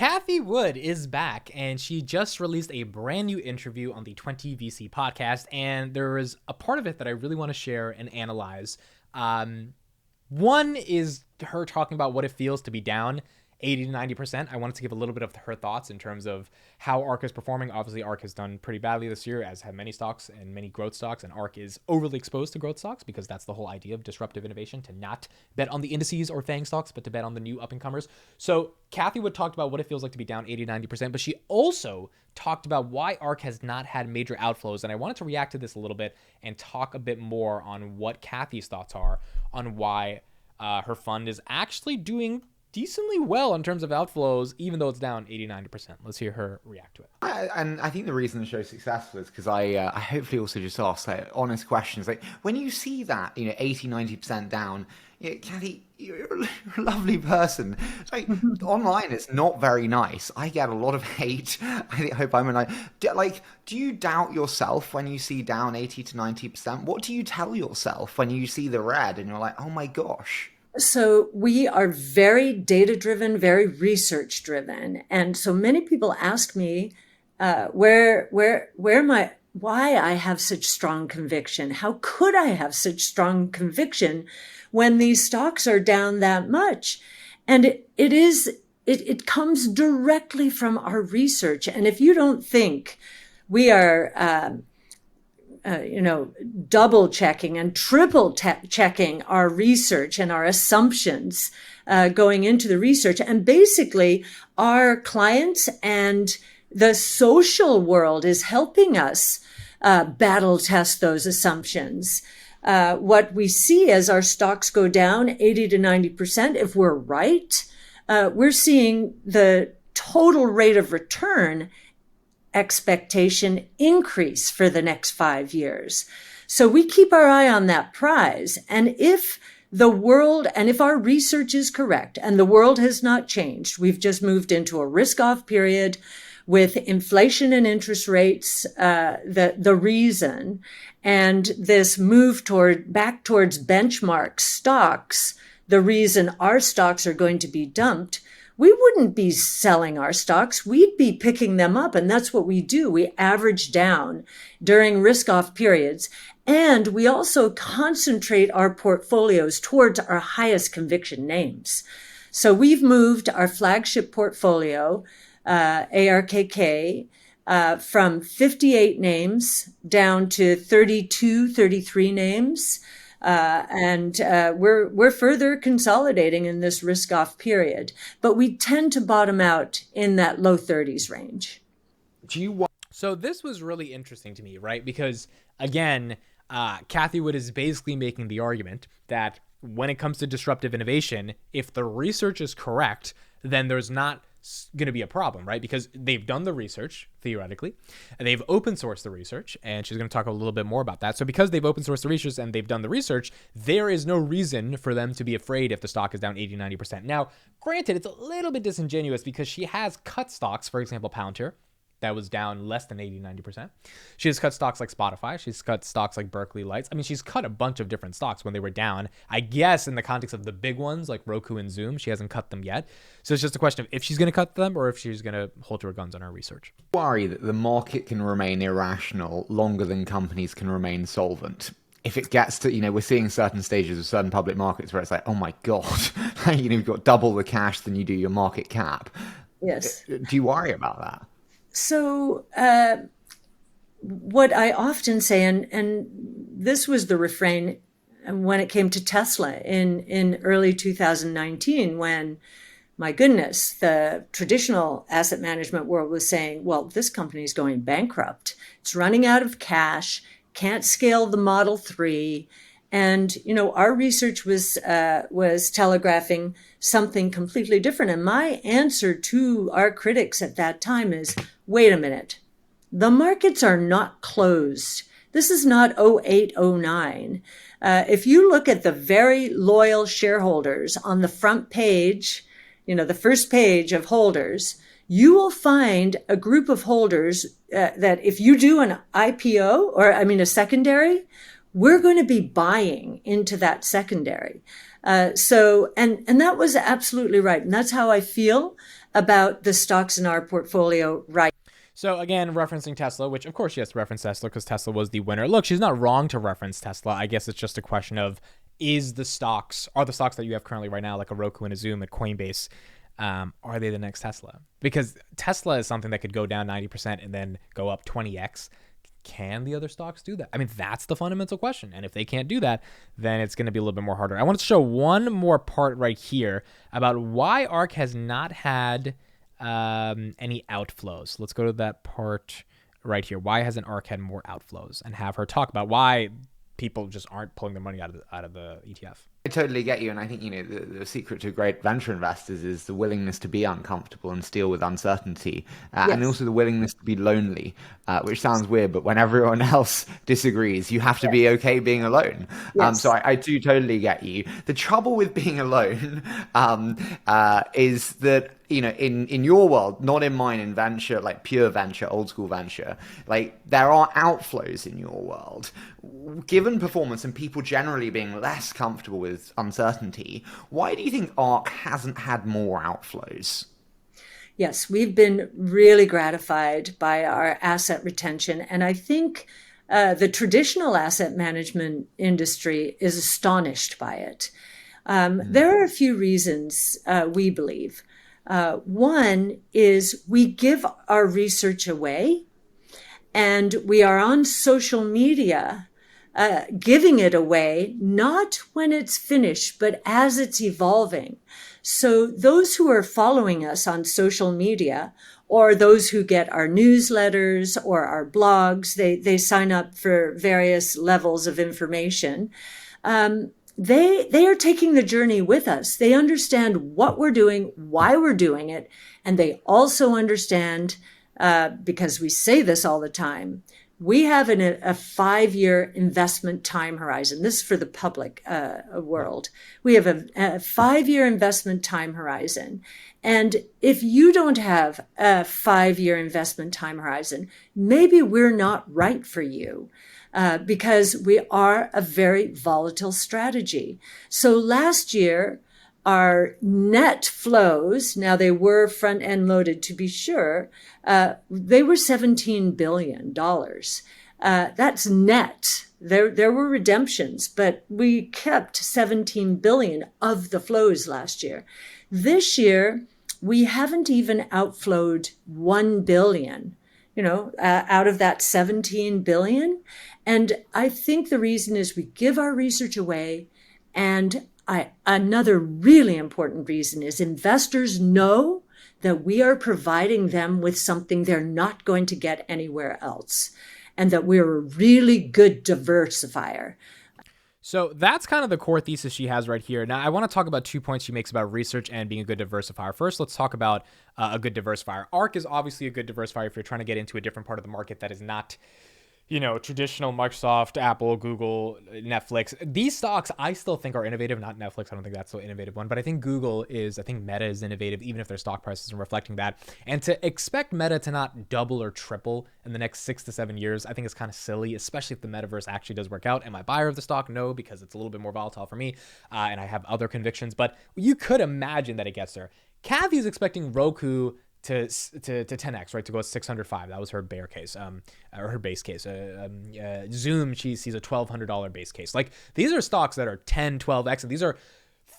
Cathie Wood is back, and she just released a brand new interview on the 20VC podcast, and there is a part of it that I really want to share and analyze. One is her talking about what it feels to be down 80 to 90%. I wanted to give a little bit of her thoughts in terms of how ARK is performing. Obviously, ARK has done pretty badly this year, as have many stocks and many growth stocks, and ARK is overly exposed to growth stocks because that's the whole idea of disruptive innovation, to not bet on the indices or FANG stocks, but to bet on the new up-and-comers. So Cathie Wood talked about what it feels like to be down 80, 90%, but she also talked about why ARK has not had major outflows, and I wanted to react to this a little bit and talk a bit more on what Cathie's thoughts are on why her fund is actually doing decently well in terms of outflows, even though it's down 80-90%. Let's hear her react to it. And I think the reason the show's successful is because I hopefully also just ask honest questions. Like, when you see that, 80-90% down, Cathy, you're a lovely person. It's like, online, it's not very nice. I get a lot of hate. I hope I'm do you doubt yourself when you see down 80-90%? What do you tell yourself when you see the red and you're like, oh my gosh? So we are very data-driven, very research-driven. And so many people ask me why I have such strong conviction. How could I have such strong conviction when these stocks are down that much? And it comes directly from our research. And if you don't think we are double checking and triple checking our research and our assumptions going into the research. And basically, our clients and the social world is helping us battle test those assumptions. What we see as our stocks go down 80 to 90%, if we're right, we're seeing the total rate of return expectation increase for the next 5 years. So we keep our eye on that prize. And if our research is correct and the world has not changed, we've just moved into a risk-off period with inflation and interest rates, the reason, and this move back towards benchmark stocks, the reason our stocks are going to be dumped, we wouldn't be selling our stocks. We'd be picking them up. And that's what we do. We average down during risk-off periods. And we also concentrate our portfolios towards our highest conviction names. So we've moved our flagship portfolio, ARKK, from 58 names down to 32, 33 names. We're further consolidating in this risk-off period, but we tend to bottom out in that low 30s range. So this was really interesting to me, right? Because again, Cathie Wood is basically making the argument that when it comes to disruptive innovation, if the research is correct, then there's not going to be a problem, right? Because they've done the research, theoretically, and they've open sourced the research, and she's going to talk a little bit more about that. So because they've open sourced the research and they've done the research, there is no reason for them to be afraid if the stock is down 80-90%. Now, granted, it's a little bit disingenuous because she has cut stocks, for example, Palantir, that was down less than 80-90%. She has cut stocks like Spotify. She's cut stocks like Berkeley Lights. I mean, she's cut a bunch of different stocks when they were down. I guess in the context of the big ones like Roku and Zoom, she hasn't cut them yet. So it's just a question of if she's going to cut them or if she's going to hold to her guns on her research. Worry that the market can remain irrational longer than companies can remain solvent. If it gets to, we're seeing certain stages of certain public markets where it's like, oh my God, you've got double the cash than you do your market cap. Yes. Do you worry about that? So what I often say, and this was the refrain when it came to Tesla in early 2019, when, my goodness, the traditional asset management world was saying, well, this company is going bankrupt. It's running out of cash, can't scale the Model 3. And, our research was telegraphing something completely different. And my answer to our critics at that time is, wait a minute, the markets are not closed. This is not 08, 09. If you look at the very loyal shareholders on the front page, the first page of holders, you will find a group of holders that if you do an IPO, a secondary, we're going to be buying into that secondary. And that was absolutely right. And that's how I feel about the stocks in our portfolio right. So again, referencing Tesla, which of course she has to reference Tesla because Tesla was the winner. Look, she's not wrong to reference Tesla. I guess it's just a question of are the stocks that you have currently right now, like a Roku and a Zoom at Coinbase, are they the next Tesla? Because Tesla is something that could go down 90% and then go up 20x. Can the other stocks do that? I mean, that's the fundamental question. And if they can't do that, then it's going to be a little bit more harder. I want to show one more part right here about why ARK has not had any outflows. Let's go to that part right here. Why hasn't ARK had more outflows? And have her talk about why people just aren't pulling their money out of the ETF. I totally get you, and I think the secret to great venture investors is the willingness to be uncomfortable and deal with uncertainty, and also the willingness to be lonely, which sounds weird, but when everyone else disagrees, you have to be okay being alone. So I do totally get you. The trouble with being alone is that in your world, not in mine, in venture, like pure venture, old school venture, like there are outflows in your world. Given performance and people generally being less comfortable with uncertainty, why do you think ARK hasn't had more outflows? Yes, we've been really gratified by our asset retention. And I think the traditional asset management industry is astonished by it. There are a few reasons we believe. One is we give our research away, and we are on social media giving it away, not when it's finished, but as it's evolving. So those who are following us on social media, or those who get our newsletters or our blogs, they sign up for various levels of information. They are taking the journey with us. They understand what we're doing, why we're doing it, and they also understand, because we say this all the time, we have a 5-year investment time horizon. This is for the public world. We have a 5-year investment time horizon. And if you don't have a 5-year investment time horizon, maybe we're not right for you. Because we are a very volatile strategy. So last year, our net flows, now they were front end loaded to be sure, they were $17 billion. That's net. There were redemptions, but we kept 17 billion of the flows last year. This year, we haven't even outflowed 1 billion. Out of that 17 billion. And I think the reason is we give our research away. And another really important reason is investors know that we are providing them with something they're not going to get anywhere else, and that we're a really good diversifier. So that's kind of the core thesis she has right here. Now, I want to talk about 2 points she makes about research and being a good diversifier. First, let's talk about a good diversifier. ARK is obviously a good diversifier if you're trying to get into a different part of the market that is not, traditional Microsoft, Apple, Google, Netflix. These stocks I still think are innovative. Not Netflix. I don't think that's the innovative one, but I think Meta is innovative, even if their stock price isn't reflecting that. And to expect Meta to not double or triple in the next 6 to 7 years, I think is kind of silly, especially if the metaverse actually does work out. Am I a buyer of the stock? No, because it's a little bit more volatile for me, and I have other convictions, but you could imagine that it gets there. Cathie is expecting Roku to 10x, right? To go at 605. That was her bear case, or her base case. Zoom, she sees a $1,200 base case. Like, these are stocks that are 10, 12x, and these are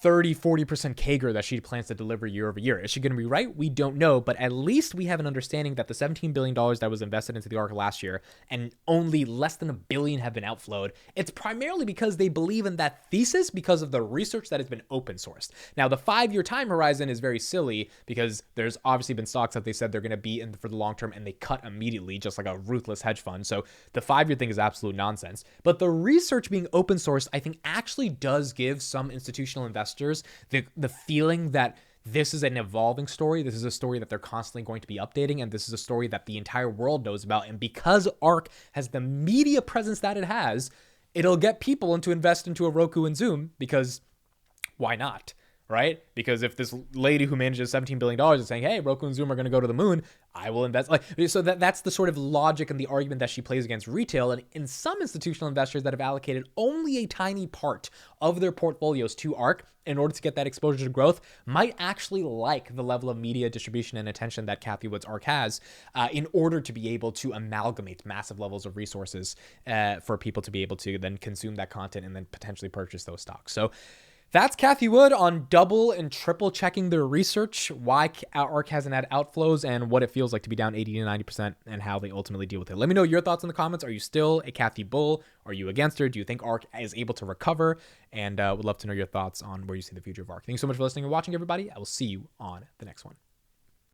30, 40% CAGR that she plans to deliver year over year. Is she going to be right? We don't know, but at least we have an understanding that the $17 billion that was invested into the ARK last year and only less than $1 billion have been outflowed. It's primarily because they believe in that thesis because of the research that has been open sourced. Now, the 5-year time horizon is very silly because there's obviously been stocks that they said they're going to be in for the long term and they cut immediately, just like a ruthless hedge fund. So the 5-year thing is absolute nonsense. But the research being open sourced, I think, actually does give some institutional investors the feeling that this is an evolving story. This is a story that they're constantly going to be updating, and this is a story that the entire world knows about. And because ARK has the media presence that it has, it'll get people to invest into a Roku and Zoom, because why not? right? Because if this lady who manages $17 billion is saying, hey, Roku and Zoom are going to go to the moon, I will invest. Like, so that's the sort of logic and the argument that she plays against retail. And in some institutional investors that have allocated only a tiny part of their portfolios to ARK in order to get that exposure to growth might actually like the level of media distribution and attention that Cathie Wood's ARK has in order to be able to amalgamate massive levels of resources for people to be able to then consume that content and then potentially purchase those stocks. So that's Cathie Wood on double and triple checking their research, why ARK hasn't had outflows and what it feels like to be down 80 to 90% and how they ultimately deal with it. Let me know your thoughts in the comments. Are you still a Cathie bull? Are you against her? Do you think ARK is able to recover? And would love to know your thoughts on where you see the future of ARK. Thanks so much for listening and watching, everybody. I will see you on the next one.